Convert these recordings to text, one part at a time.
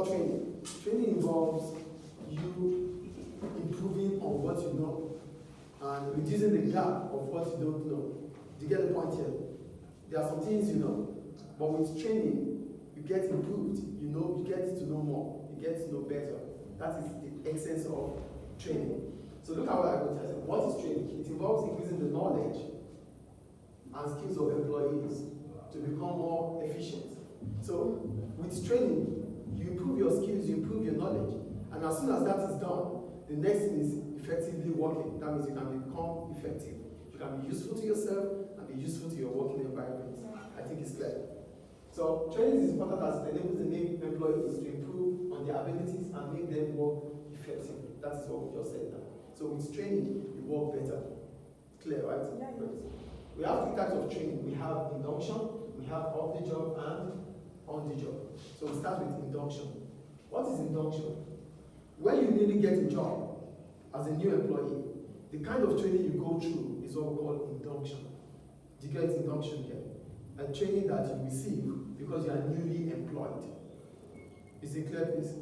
about training? Training involves you improving on what you know and reducing the gap of what you don't know. Do you get the point here? There are some things you know, but with training, you get improved. You know, you get to know more. You get to know better. That is the essence of training. So look at what I got here. What is training? It involves increasing the knowledge and skills of employees to become more efficient. So with training, you improve your skills, you improve your knowledge, and as soon as that is done, the next thing is effectively working. That means you can become effective. You can be useful to yourself and be useful to your working environment. I think it's clear. So training is important as it enables the employees to improve on their abilities and make them work effectively. That is what we just said now. So with training, you work better. Clear, right? Yeah. We have three types of training. We have induction, we have off the job, and on the job. So we start with induction. What is induction? When you newly get a job as a new employee, the kind of training you go through is what we call induction. Do you get induction here? A training that you receive because you are newly employed. Is it clear, please?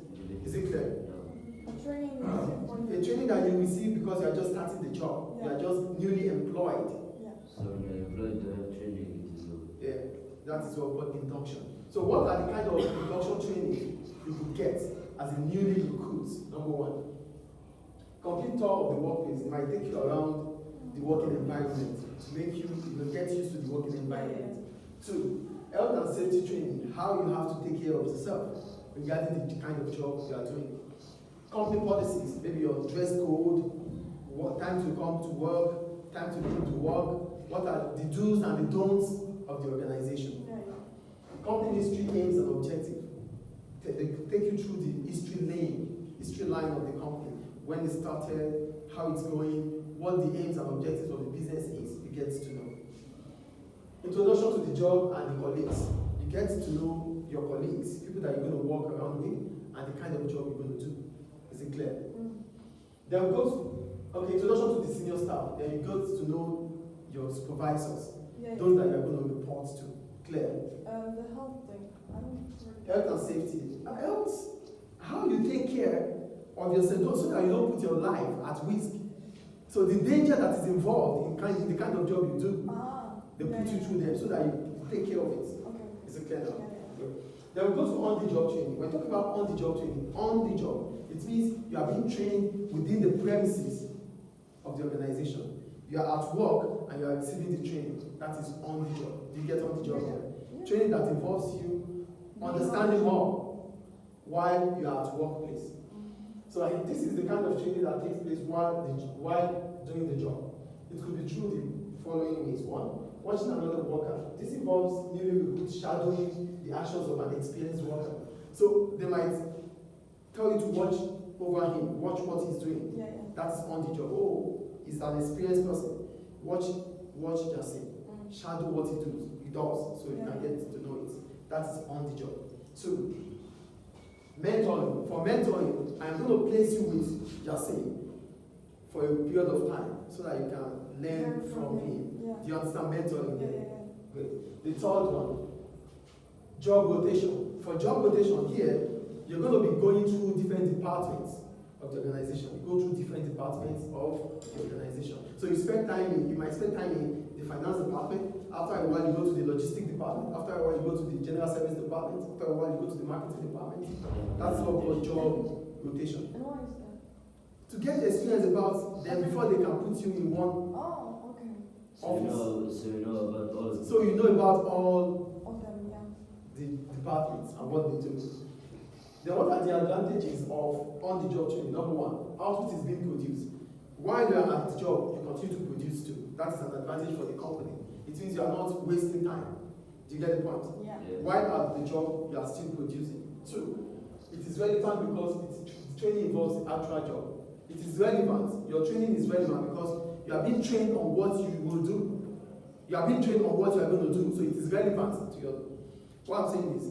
Is it clear? A training that you receive because you are just starting the job. You are just newly employed. So when you're employed, you have training. That is what we call induction. So what are the kind of induction training you could get as a newly recruit? Number one, complete tour of the workplace. It might take you around the working environment to make you get used to the working environment. Two, health and safety training, how you have to take care of yourself regarding the kind of job you are doing. Company policies, maybe your dress code, what time to come to work, time to leave to work, what are the do's and the don'ts of the organization. Company history, aims and objectives. They take you through the history line of the company, when it started, how it's going, what the aims and objectives of the business is. You get to know. Introduction to the job and the colleagues. You get to know your colleagues, people that you're going to work around with, and the kind of job you're going to do. Is it clear? Then we go to, introduction to the senior staff. Then you get to know your supervisors, those that you're going to report to. Clear? The health thing. Health and safety. Health, how you take care of yourself so that you don't put your life at risk. So the danger that is involved in the kind of job you do, they put you through them so that you take care of it. Okay. Is it clear now? Then we go to on-the-job training. When we talk about on-the-job training, on the job, it means you are being trained within the premises of the organization. You are at work and you are receiving the training. That is on the job. Do you get on the job here? Training that involves you understanding more while you are at workplace. So this is the kind of training that takes place while doing the job. It could be through the following ways. One, watching another worker. This involves newly recruits shadowing the actions of an experienced worker. So they might tell you to watch over him, watch what he's doing. That is on the job. Oh, he's an experienced person. Watch Jasim. Shadow what he does, so you can get to know it. That is on the job. Two, mentoring. For mentoring, I am going to place you with Jasim for a period of time so that you can learn from him. Do you understand mentoring? Great. The third one, job rotation. For job rotation here, you're going to be going through different departments of the organization. You go through different departments of the organization. So you might spend time in the finance department. After a while, you go to the logistics department. After a while, you go to the general service department. After a while, you go to the marketing department. That's what we call job rotation. And why is that? To get experience about them before they can put you in one office. So you know about all. So you know about all Of them, the departments and what they do. Then what are the advantages of on-the-job training? Number one, output is being produced. While you are at the job, you continue to produce too. That is an advantage for the company. It means you are not wasting time. Do you get the point? While at the job, you are still producing. Two, it is relevant because training involves the actual job. It is relevant. Your training is relevant because you are being trained on what you will do. You are being trained on what you are going to do. So it is relevant to your. What I'm saying is,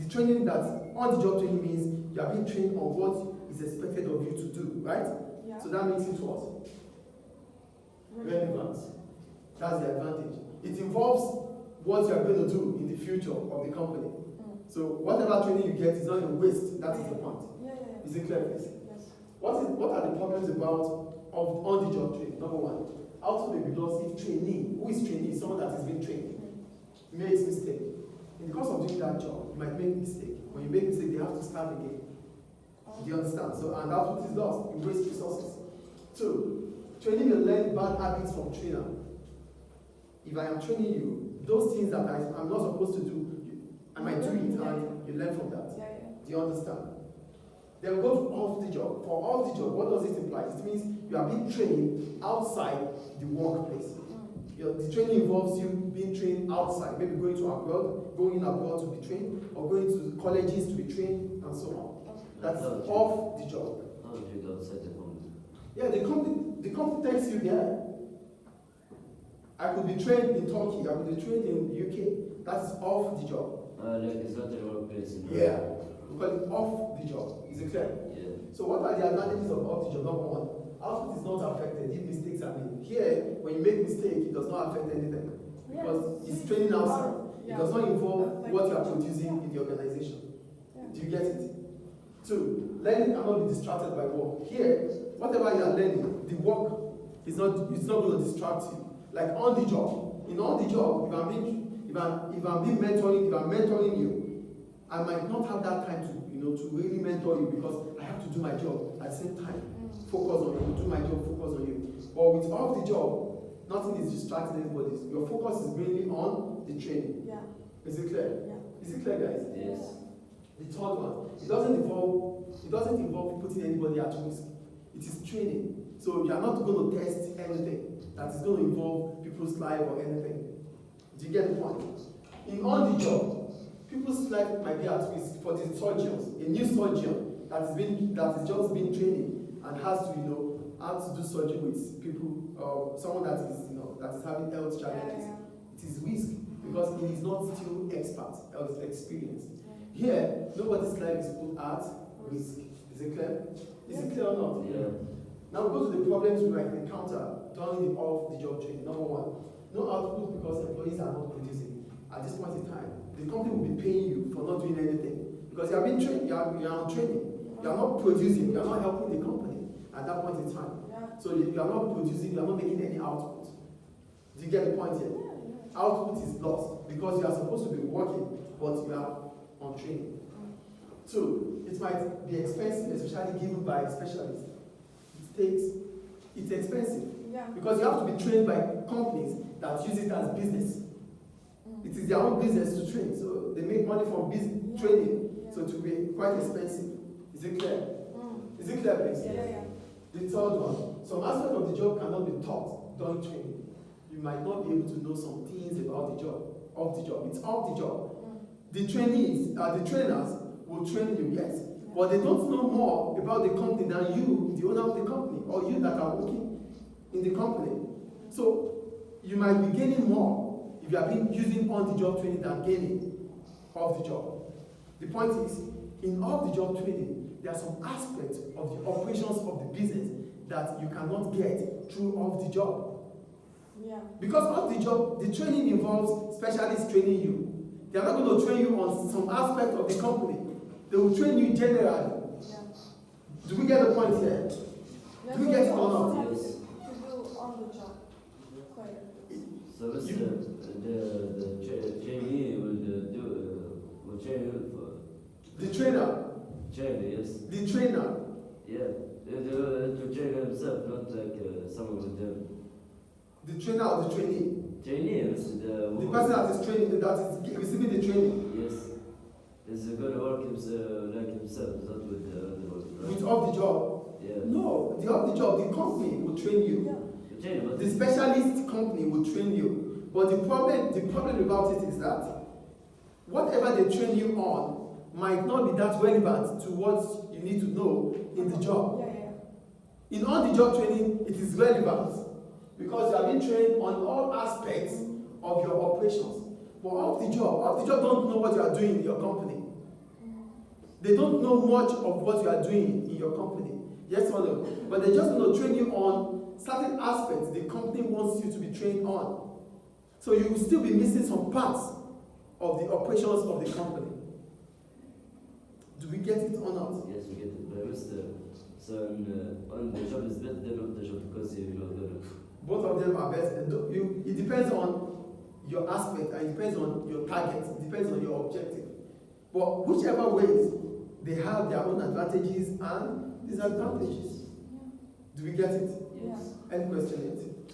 the training that on-the-job training means you are being trained on what is expected of you to do, right? So that makes it what? Relevant. That's the advantage. It involves what you are going to do in the future of the company. So whatever training you get is not a waste. That is the point. Yeah, yeah, Is it clear, please? yes. What are the problems about of on-the-job training? Number one, how to be lost if trainee, who is trainee, someone that is being trained, makes mistake. In the course of doing that job, you might make mistake. When you make mistake, they have to start again. Do you understand? So, and that's what is lost. You waste resources. Two, training will learn bad habits from trainer. If I am training you, those things that I'm not supposed to do, I might do it, and you learn from that. Yeah, yeah. Do you understand? Then we go to off the job. For off the job, what does it imply? It means you are being trained outside the workplace. The training involves you being trained outside, maybe going abroad to be trained, or going to colleges to be trained, and so on. That's off the job. How do you outside the company? Yeah, the company takes you there. I could be trained in Turkey, I could be trained in UK. That's off the job. Like it's not a workplace. Yeah, we call it off the job. Is it clear? Yeah. So what are the advantages of off the job? Number one, output is not affected if mistakes are made. Here, when you make mistake, it does not affect anything. Because it's training outside. It does not involve what you are producing in the organization. Do you get it? Two, learning cannot be distracted by work. Here, whatever you are learning, the work is not going to distract you. Like on the job. In on the job, if I'm mentoring you, I might not have that time to really mentor you because I have to do my job at the same time. Focus on you, do my job, focus on you. But with off the job, nothing is distracting anybody. Your focus is mainly on the training. Yeah. Is it clear? Yeah. Is it clear, guys? Yes. The third one, it doesn't involve putting anybody at risk. It is training. So you are not going to test anything that is going to involve people's life or anything. Do you get the point? In on the job, people's life might be at risk for the surgeons. A new surgeon that is just been training and has to do surgery with people, someone that is having health challenges. It is risk because he is not still expert or experienced. Here, nobody's life is put at risk. Is it clear? Is it clear or not? Yeah. Now we go to the problems we might encounter during the off-the-job training. Number one, no output because employees are not producing. At this point in time, the company will be paying you for not doing anything. Because you have been trained, you are on training. You are not producing, you are not helping the company at that point in time. Yeah. So you are not producing, you are not making any output. Do you get the point here? Output is lost because you are supposed to be working, but you are on training. Two, it might be expensive, especially given by specialists. It's expensive. Yeah. Because you have to be trained by companies that use it as business. It is their own business to train, so they make money from training. So it will be quite expensive. Is it clear? Is it clear, please? Yeah. The third one, some aspect of the job cannot be taught during training. You might not be able to know some things about the job, off the job. It's off the job. The trainees, the trainers will train you, yes, but they don't know more about the company than you, the owner of the company, or you that are working in the company. So you might be gaining more if you have been using on-the-job training than gaining off the job. The point is, in off-the-job training, there are some aspects of the operations of the business that you cannot get through off the job. Yeah. Because off the job, the training involves specialists training you. They are not going to train you on some aspect of the company. They will train you generally. Yeah. Do we get the point here? Do we get it or not? Yes. To do on the job. Quite. So it's the trainee will train you for The trainer. train, yes. The trainer. Yeah. To train himself, not like someone with them. The trainer or the trainee. Trainee is The person that is training, that is receiving the training. Yes. Is going to work like himself, not with the other work, right? With off the job. Yeah. No, the off the job, the company will train you. Yeah. The train, but The specialist company will train you. But the problem about it is that whatever they train you on might not be that relevant to what you need to know in the job. Yeah. In on-the-job training, it is relevant because you have been trained on all aspects of your operations. But off the job don't know what you are doing in your company. They don't know much of what you are doing in your company. Yes or no? But they just want to train you on certain aspects the company wants you to be trained on. So you will still be missing some parts of the operations of the company. get it or not? Yes, we get it. But so on the job is better than off the job because you know the. Both of them are best. It depends on your aspect and it depends on your target. It depends on your objective. But whichever ways, they have their own advantages and disadvantages. Yeah. Do we get it? Yes. Any question?